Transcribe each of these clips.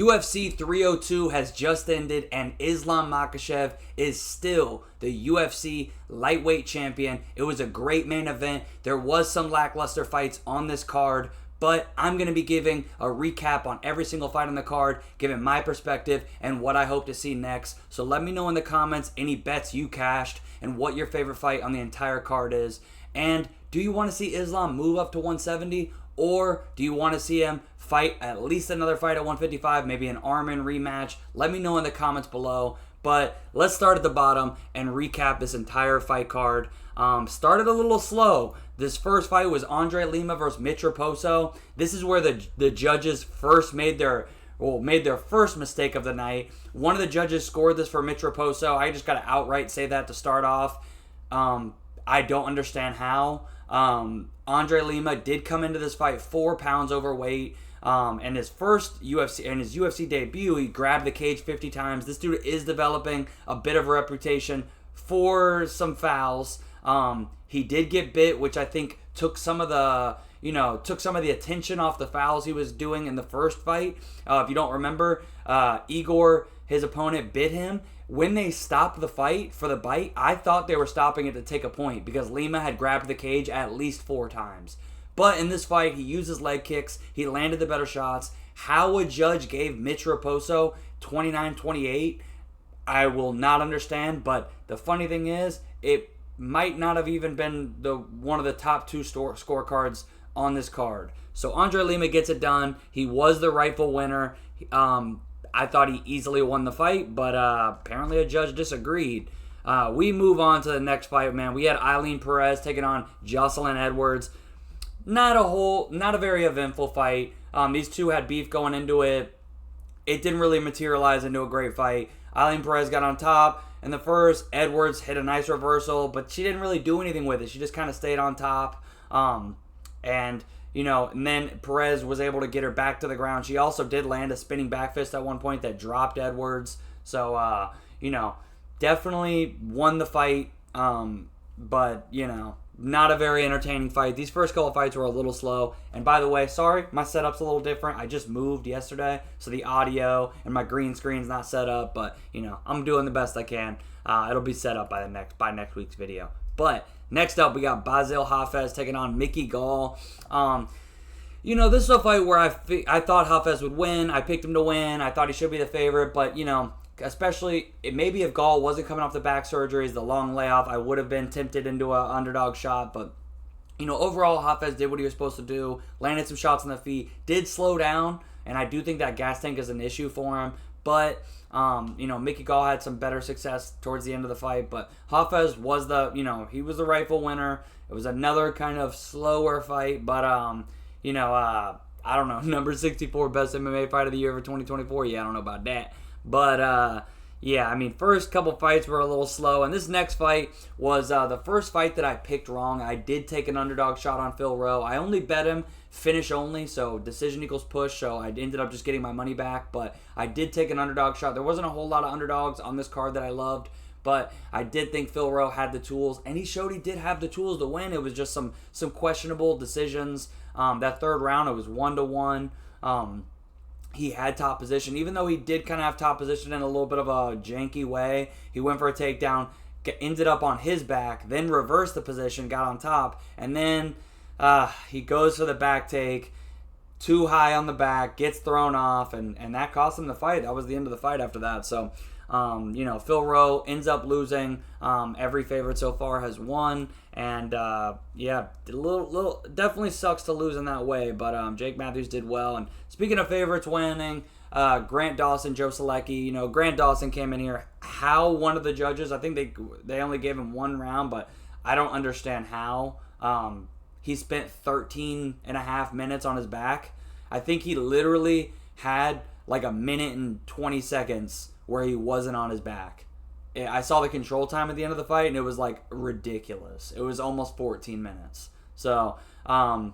UFC 302 has just ended, and Islam Makhachev is still the UFC lightweight champion. It was a great main event. There was some lackluster fights on this card, but I'm going to be giving a recap on every single fight on the card, giving my perspective and what I hope to see next. So let me know in the comments any bets you cashed and what your favorite fight on the entire card is. And do you want to see Islam move up to 170? Or do you want to see him fight at least another fight at 155, maybe an Arman rematch? Let me know in the comments below. But let's start at the bottom and recap this entire fight card. Started a little slow. This first fight was Andre Lima versus Mitch Raposo. This is where the judges first made their first mistake of the night. One of the judges scored this for Mitch Raposo. I just got to outright say that to start off. I don't understand how. Andre Lima did come into this fight 4 pounds overweight. And his UFC debut, he grabbed the cage 50 times. This dude is developing a bit of a reputation for some fouls. He did get bit, which I think took some of the attention off the fouls he was doing in the first fight. If you don't remember, Igor, his opponent, bit him. When they stopped the fight for the bite, I thought they were stopping it to take a point because Lima had grabbed the cage at least 4 times. But in this fight, he used his leg kicks. He landed the better shots. How a judge gave Mitch Raposo 29-28, I will not understand. But the funny thing is, it might not have even been one of the top 2 scorecards on this card. So Andre Lima gets it done. He was the rightful winner. I thought he easily won the fight, but apparently a judge disagreed. We move on to the next fight, man. We had Eileen Perez taking on Jocelyn Edwards. Not a very eventful fight. These two had beef going into it. It didn't really materialize into a great fight. Eileen Perez got on top in the first. Edwards hit a nice reversal, but she didn't really do anything with it. She just kind of stayed on top. And then Perez was able to get her back to the ground. She also did land a spinning back fist at one point that dropped Edwards. So, definitely won the fight. But, not a very entertaining fight. These first couple of fights were a little slow. And by the way, sorry, my setup's a little different. I just moved yesterday, so the audio and my green screen's not set up. But, I'm doing the best I can. It'll be set up by next week's video. But next up, we got Basil Hafez taking on Mickey Gall. This is a fight where I thought Hafez would win. I picked him to win. I thought he should be the favorite. But, especially maybe if Gall wasn't coming off the back surgeries, the long layoff, I would have been tempted into an underdog shot. But, overall, Hafez did what he was supposed to do. Landed some shots on the feet. Did slow down. And I do think that gas tank is an issue for him. But, Mickey Gall had some better success towards the end of the fight. But Hafez was he was the rightful winner. It was another kind of slower fight. But, I don't know. Number 64 best MMA fight of the year for 2024. Yeah, I don't know about that. But, first couple fights were a little slow. And this next fight was the first fight that I picked wrong. I did take an underdog shot on Phil Rowe. I only bet him finish only, so decision equals push. So I ended up just getting my money back. But I did take an underdog shot. There wasn't a whole lot of underdogs on this card that I loved. But I did think Phil Rowe had the tools. And he showed he did have the tools to win. It was just some questionable decisions. That third round, it was 1-1. He had top position. Even though he did kind of have top position in a little bit of a janky way, he went for a takedown, ended up on his back, then reversed the position, got on top, and then he goes for the back take, too high on the back, gets thrown off, and that cost him the fight. That was the end of the fight after that. So, Phil Rowe ends up losing. Every favorite so far has won. And, little definitely sucks to lose in that way. But Jake Matthews did well. And speaking of favorites winning, Grant Dawson, Joe Selecki. Grant Dawson came in here. How one of the judges, I think they only gave him 1 round, but I don't understand how. He spent 13 and a half minutes on his back. I think he literally had like a minute and 20 seconds where he wasn't on his back. I saw the control time at the end of the fight, and it was like ridiculous. It was almost 14 minutes. So, Grant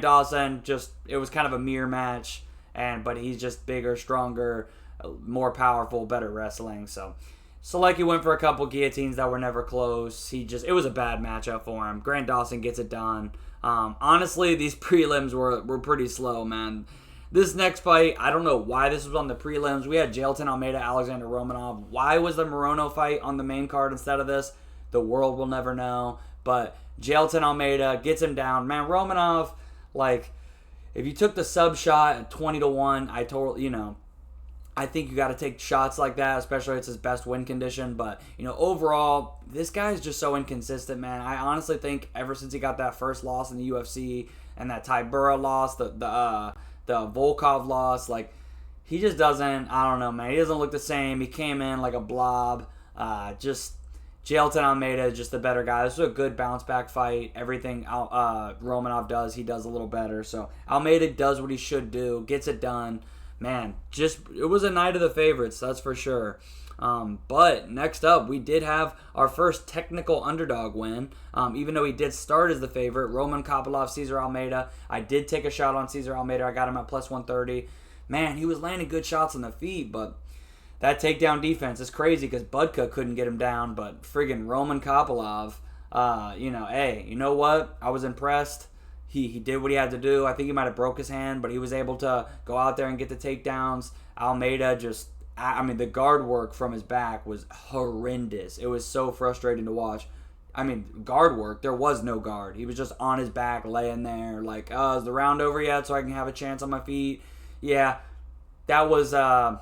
Dawson, it was kind of a mirror match, but he's just bigger, stronger, more powerful, better wrestling. So, Selecki went for a couple guillotines that were never close. It was a bad matchup for him. Grant Dawson gets it done. Honestly, these prelims were pretty slow, man. This next fight, I don't know why this was on the prelims. We had Jailton Almeida, Alexander Romanov. Why was the Morono fight on the main card instead of this? The world will never know. But Jailton Almeida gets him down. Man, Romanov, like, if you took the sub shot at 20-1, I think you got to take shots like that, especially if it's his best win condition. But, overall, this guy is just so inconsistent, man. I honestly think ever since he got that first loss in the UFC and that Tybura loss, the Volkov loss, like, he just doesn't, I don't know, man. He doesn't look the same. He came in like a blob. Jailton Almeida is just the better guy. This was a good bounce back fight. Everything Romanov does, he does a little better. So Almeida does what he should do, gets it done. Man, it was a night of the favorites, that's for sure. But next up, we did have our first technical underdog win. Even though he did start as the favorite, Roman Kopylov, Cesar Almeida. I did take a shot on Cesar Almeida. I got him at plus 130. Man, he was landing good shots on the feet, but that takedown defense is crazy because Budka couldn't get him down, but friggin' Roman Kopylov, hey, you know what? I was impressed. He did what he had to do. I think he might have broke his hand, but he was able to go out there and get the takedowns. Almeida the guard work from his back was horrendous. It was so frustrating to watch. Guard work, there was no guard. He was just on his back, laying there, like, is the round over yet so I can have a chance on my feet? Yeah, that was, I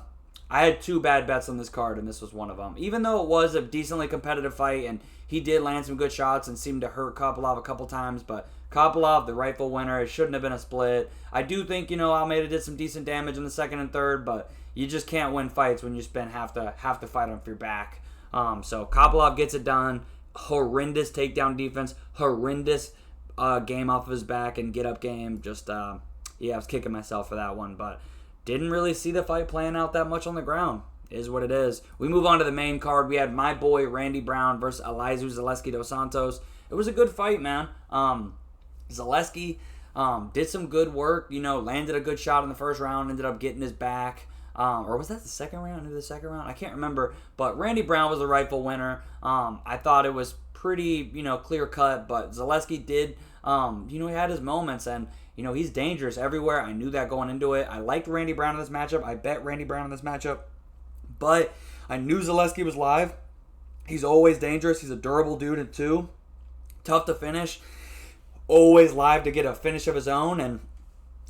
had 2 bad bets on this card, and this was one of them. Even though it was a decently competitive fight, and he did land some good shots and seemed to hurt Kopylov a couple times, but Kopylov, the rightful winner, it shouldn't have been a split. I do think, Almeida did some decent damage in the second and third, but you just can't win fights when you spend half the fight off your back. So Kopylov gets it done. Horrendous takedown defense. Horrendous game off of his back and get-up game. I was kicking myself for that one, but didn't really see the fight playing out that much on the ground. Is what it is. We move on to the main card. We had my boy Randy Brown versus Elizeu Zaleski dos Santos. It was a good fight, man. Zaleski did some good work, landed a good shot in the first round, ended up getting his back. Or was that the second round? Into the second round? I can't remember. But Randy Brown was the rightful winner. I thought it was pretty, clear cut. But Zaleski did, he had his moments. And, he's dangerous everywhere. I knew that going into it. I liked Randy Brown in this matchup. I bet Randy Brown in this matchup. But I knew Zaleski was live. He's always dangerous. He's a durable dude, too. Tough to finish. Always live to get a finish of his own, and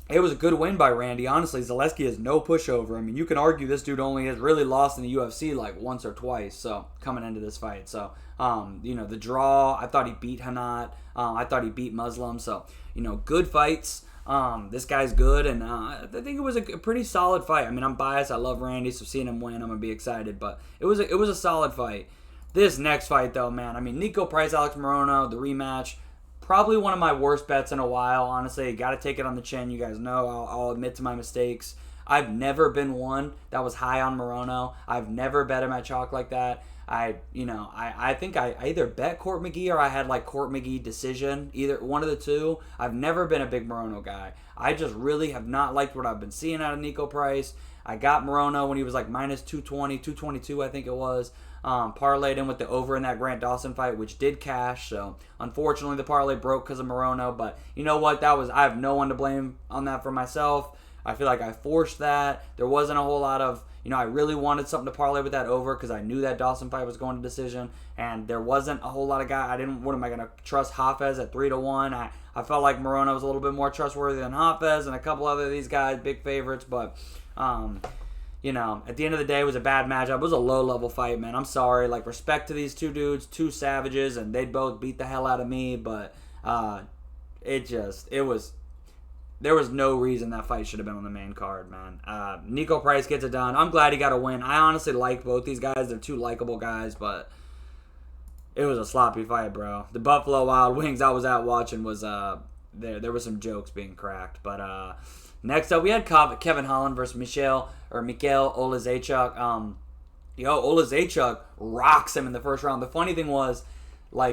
it was a good win by Randy. Honestly, Zaleski is no pushover. You can argue this dude only has really lost in the UFC like once or twice, so coming into this fight. So, the draw, I thought he beat Hanat. I thought he beat Muslim. So, good fights. This guy's good, and I think it was a pretty solid fight. I'm biased. I love Randy, so seeing him win, I'm going to be excited. But it was a solid fight. This next fight, though, man, Nico Price, Alex Morono, the rematch. Probably one of my worst bets in a while, honestly. Got to take it on the chin. You guys know I'll admit to my mistakes. I've never been one that was high on Morono. I've never bet him at chalk like that. I think I either bet Court McGee or I had like Court McGee decision. Either one of the two. I've never been a big Morono guy. I just really have not liked what I've been seeing out of Nico Price. I got Morono when he was like minus 220, 222 I think it was. Parlayed in with the over in that Grant Dawson fight, which did cash. So unfortunately, the parlay broke because of Morono. But you know what? I have no one to blame on that for myself. I feel like I forced that. There wasn't a whole lot of, I really wanted something to parlay with that over because I knew that Dawson fight was going to decision, and there wasn't a whole lot of guys. What am I going to trust Hafez at 3-1? I felt like Morono was a little bit more trustworthy than Hafez and a couple other of these guys, big favorites, but. At the end of the day, it was a bad matchup. It was a low-level fight, man. I'm sorry. Respect to these two dudes, two savages, and they'd both beat the hell out of me, but there was no reason that fight should have been on the main card, man. Nico Price gets it done. I'm glad he got a win. I honestly like both these guys. They're two likable guys, but it was a sloppy fight, bro. The Buffalo Wild Wings I was out watching was, there was some jokes being cracked, but, next up, we had Kevin Holland versus Mikhail Olazechuk. Olazechuk rocks him in the first round. The funny thing was,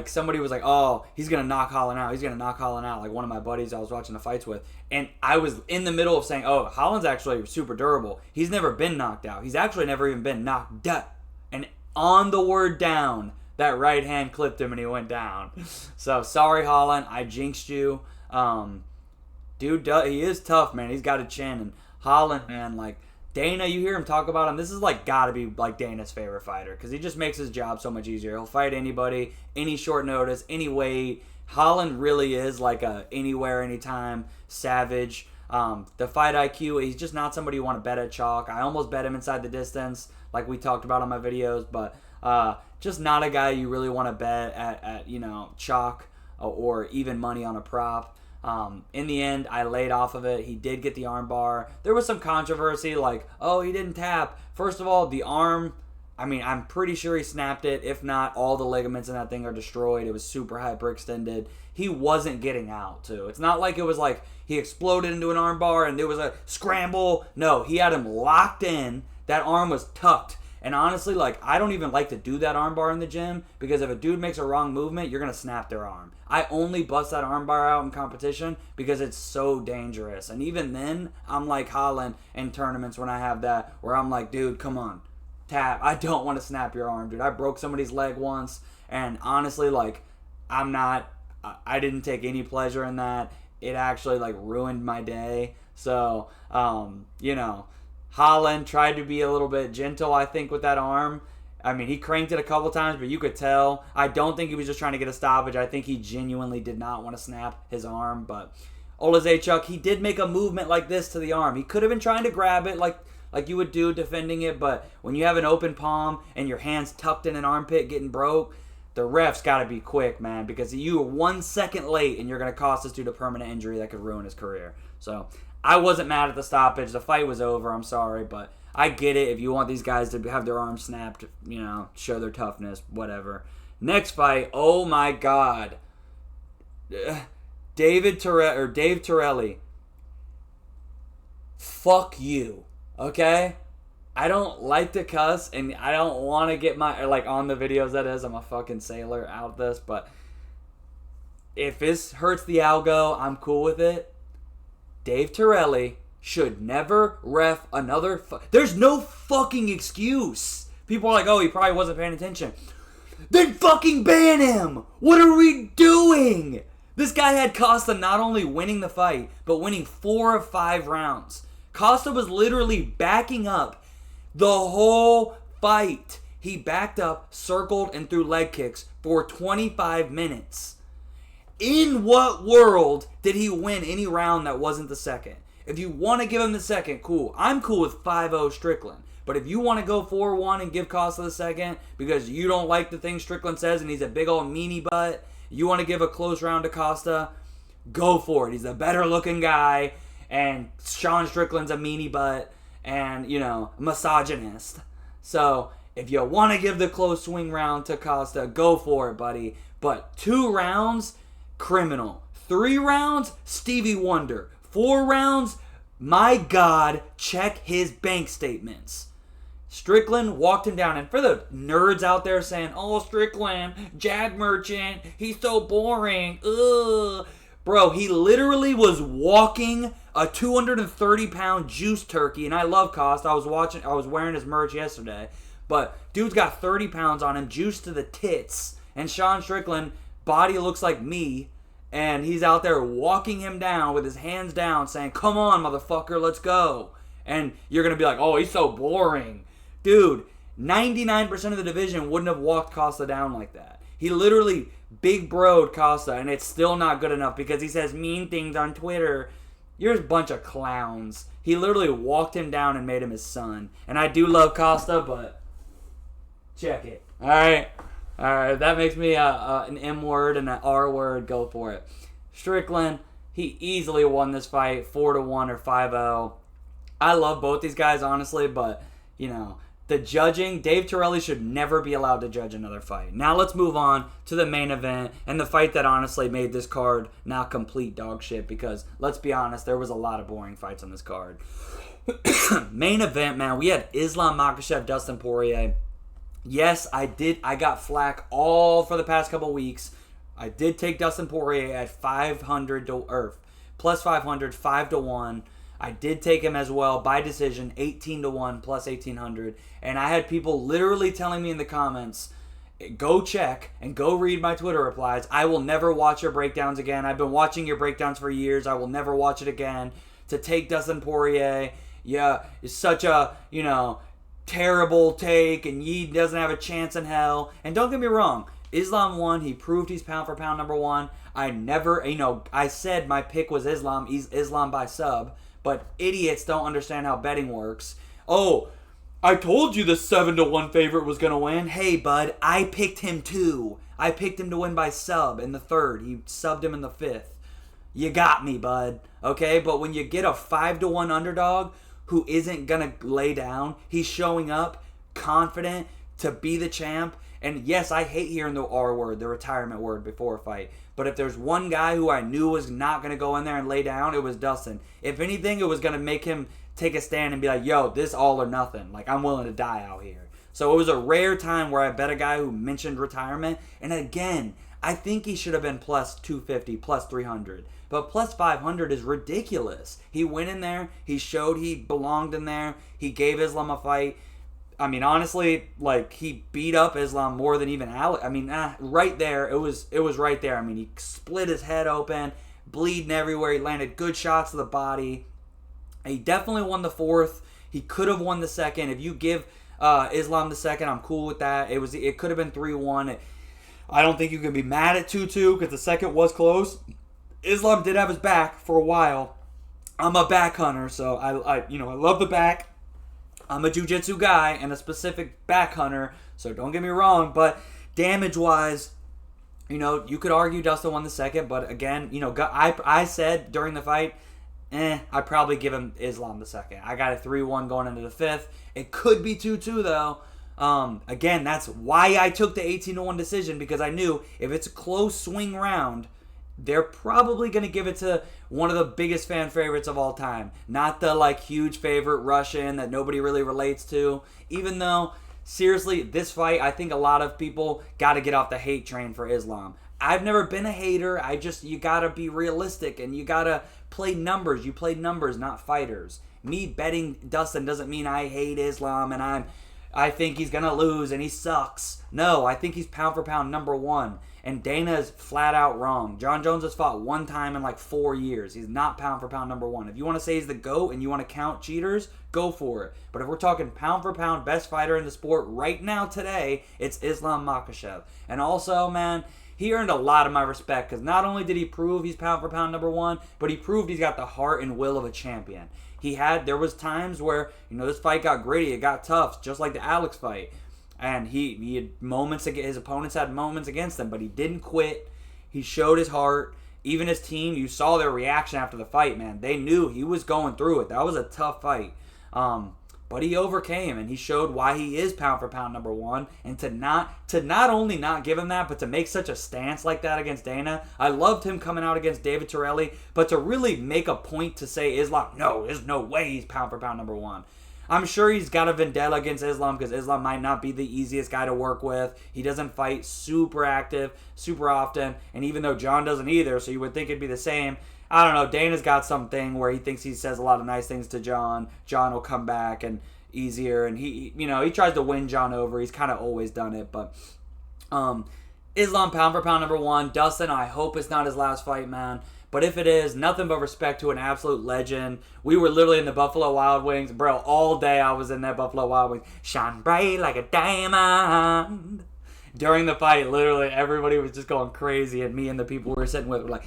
somebody was like, oh, he's going to knock Holland out. He's going to knock Holland out. Like, one of my buddies I was watching the fights with. And I was in the middle of saying, oh, Holland's actually super durable. He's never been knocked out. He's actually never even been knocked down. And on the word down, that right hand clipped him and he went down. So, sorry, Holland. I jinxed you. Dude, he is tough, man. He's got a chin. And Holland, man, like, Dana, you hear him talk about him. This is like gotta be like Dana's favorite fighter because he just makes his job so much easier. He'll fight anybody, any short notice, any weight. Holland really is like a anywhere, anytime savage. The fight IQ, he's just not somebody you want to bet at chalk. I almost bet him inside the distance, like we talked about on my videos, but just not a guy you really want to bet at chalk or even money on a prop. In the end, I laid off of it. He did get the arm bar. There was some controversy, like, oh, he didn't tap. First of all, the arm, I mean, I'm pretty sure he snapped it. If not, all the ligaments in that thing are destroyed. It was super hyperextended. He wasn't getting out, too. It's not like it was like he exploded into an arm bar and there was a scramble. No, he had him locked in. That arm was tucked. And honestly, like, I don't even like to do that arm bar in the gym because if a dude makes a wrong movement, you're going to snap their arm. I only bust that arm bar out in competition because it's so dangerous. And even then, I'm like Holland in tournaments when I have that where I'm like, dude, come on, tap. I don't want to snap your arm, dude. I broke somebody's leg once, and honestly, like, I didn't take any pleasure in that. It actually, like, ruined my day. So, Holland tried to be a little bit gentle, I think, with that arm. I mean, he cranked it a couple times, but you could tell. I don't think he was just trying to get a stoppage. I think he genuinely did not want to snap his arm. But Olazechuk, he did make a movement like this to the arm. He could have been trying to grab it like you would do defending it, but when you have an open palm and your hand's tucked in an armpit getting broke, the ref's got to be quick, man, because you were 1 second late and you're going to cost this dude a permanent injury that could ruin his career. So I wasn't mad at the stoppage. The fight was over. I'm sorry, but I get it. If you want these guys to have their arms snapped, show their toughness, whatever. Next fight, oh my God. Dave Torelli. Fuck you. Okay? I don't like to cuss, and I don't want to get on the videos, that is. I'm a fucking sailor out this, but if this hurts the algo, I'm cool with it. Dave Torelli should never ref another There's no fucking excuse. People are like, oh, he probably wasn't paying attention. Then fucking ban him! What are we doing? This guy had Costa not only winning the fight, but winning 4 of 5 rounds. Costa was literally backing up the whole fight. He backed up, circled, and threw leg kicks for 25 minutes. In what world did he win any round that wasn't the second? If you want to give him the second, cool. I'm cool with 5-0 Strickland. But if you want to go 4-1 and give Costa the second because you don't like the things Strickland says and he's a big old meanie butt, you want to give a close round to Costa, go for it. He's a better looking guy, and Sean Strickland's a meanie butt and, misogynist. So if you want to give the close swing round to Costa, go for it, buddy. But 2 rounds, criminal. 3 rounds, Stevie Wonder. 4 rounds, my God, check his bank statements. Strickland walked him down. And for the nerds out there saying, oh, Strickland, jag merchant, he's so boring. Ugh. Bro, he literally was walking a 230-pound juice turkey. And I love Costa. I was wearing his merch yesterday. But dude's got 30 pounds on him, juice to the tits. And Sean Strickland, body looks like me. And he's out there walking him down with his hands down saying, come on, motherfucker, let's go. And you're going to be like, oh, he's so boring. Dude, 99% of the division wouldn't have walked Costa down like that. He literally big broed Costa, and it's still not good enough because he says mean things on Twitter. You're a bunch of clowns. He literally walked him down and made him his son. And I do love Costa, but check it. All right, that makes me an M word and an R word. Go for it. Strickland, he easily won this fight 4-1 or 5-0. I love both these guys, honestly, but, the judging, Dave Torelli should never be allowed to judge another fight. Now let's move on to the main event and the fight that honestly made this card now complete dog shit because, let's be honest, there was a lot of boring fights on this card. Main event, man, we had Islam Makhachev, Dustin Poirier. Yes, I got flack all for the past couple weeks. I did take Dustin Poirier at 500 plus 500, 5-1. I did take him as well by decision, 18-1 plus 1800. And I had people literally telling me in the comments, go check and go read my Twitter replies. I will never watch your breakdowns again. I've been watching your breakdowns for years. I will never watch it again. To take Dustin Poirier yeah, it's such a, terrible take, and Yi doesn't have a chance in hell. And don't get me wrong, Islam won. He proved he's pound for pound number one. I never, I said my pick was Islam. He's Islam by sub. But idiots don't understand how betting works. Oh, I told you the 7-1 favorite was going to win. Hey, bud, I picked him too. I picked him to win by sub in the third. He subbed him in the fifth. You got me, bud. Okay, but when you get a 5-1 underdog who isn't going to lay down, he's showing up confident to be the champ. And yes, I hate hearing the R word, the retirement word before a fight. But if there's one guy who I knew was not going to go in there and lay down, it was Dustin. If anything, it was going to make him take a stand and be like, yo, this all or nothing. Like, I'm willing to die out here. So it was a rare time where I bet a guy who mentioned retirement. And again, I think he should have been plus 250, plus 300. But plus 500 is ridiculous. He went in there. He showed he belonged in there. He gave Islam a fight. I mean, honestly, like, he beat up Islam more than even Alex. I mean, right there, it was right there. I mean, he split his head open, bleeding everywhere. He landed good shots to the body. He definitely won the fourth. He could have won the second. If you give Islam the second, I'm cool with that. It could have been 3-1. I don't think you can be mad at 2-2 because the second was close. Islam did have his back for a while. I'm a back hunter, so I love the back. I'm a jiu-jitsu guy and a specific back hunter, so don't get me wrong. But damage-wise, you could argue Dustin won the second. But again, I said during the fight, I'd probably give him Islam the second. I got a 3-1 going into the fifth. It could be 2-2, though. Again, that's why I took the 18-1 decision, because I knew if it's a close swing round, they're probably going to give it to one of the biggest fan favorites of all time. Not the, huge favorite Russian that nobody really relates to. Even though, seriously, this fight, I think a lot of people got to get off the hate train for Islam. I've never been a hater. You got to be realistic, and you got to play numbers. You play numbers, not fighters. Me betting Dustin doesn't mean I hate Islam and I think he's going to lose and he sucks. No, I think he's pound for pound number one. And Dana is flat out wrong. John Jones has fought one time in 4 years. He's not pound for pound number one. If you want to say he's the GOAT and you want to count cheaters, go for it. But if we're talking pound for pound best fighter in the sport right now today, it's Islam Makhachev. And also, man, he earned a lot of my respect because not only did he prove he's pound for pound number one, but he proved he's got the heart and will of a champion. There was times where, this fight got gritty, it got tough, just like the Alex fight. And he had moments, his opponents had moments against him, but he didn't quit. He showed his heart. Even his team, you saw their reaction after the fight, man. They knew he was going through it. That was a tough fight. But he overcame, and he showed why he is pound for pound number one. And to not only not give him that, but to make such a stance like that against Dana. I loved him coming out against David Torelli, but to really make a point to say Islam, no, there's no way he's pound for pound number one. I'm sure he's got a vendetta against Islam because Islam might not be the easiest guy to work with. He doesn't fight super active, super often. And even though John doesn't either, so you would think it'd be the same. I don't know. Dana's got something where he thinks he says a lot of nice things to John. John will come back and easier. And he tries to win John over. He's kind of always done it. But Islam pound for pound number one. Dustin, I hope it's not his last fight, man. But if it is, nothing but respect to an absolute legend. We were literally in the Buffalo Wild Wings. Bro, all day I was in that Buffalo Wild Wings. Shine bright like a diamond. During the fight, literally, everybody was just going crazy. And me and the people we were sitting with were like,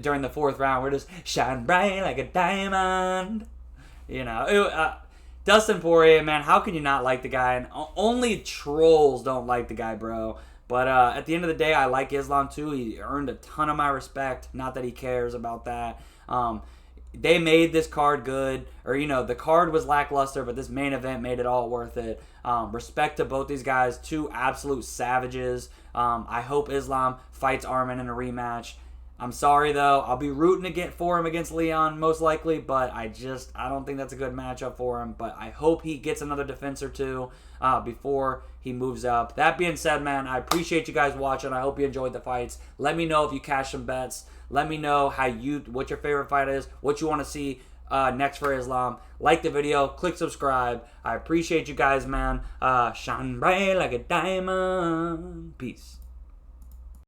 during the fourth round, we're just, shine bright like a diamond. Dustin Poirier, man, how can you not like the guy? And only trolls don't like the guy, bro. But at the end of the day, I like Islam too. He earned a ton of my respect. Not that he cares about that. They made this card good. Or, the card was lackluster, but this main event made it all worth it. Respect to both these guys. Two absolute savages. I hope Islam fights Arman in a rematch. I'm sorry, though. I'll be rooting for him against Leon, most likely. But I don't think that's a good matchup for him. But I hope he gets another defense or two before he moves up. That being said, man, I appreciate you guys watching. I hope you enjoyed the fights. Let me know if you cashed some bets. Let me know what your favorite fight is, what you want to see next for Islam. Like the video, click subscribe. I appreciate you guys, man. Shine bright like a diamond. Peace.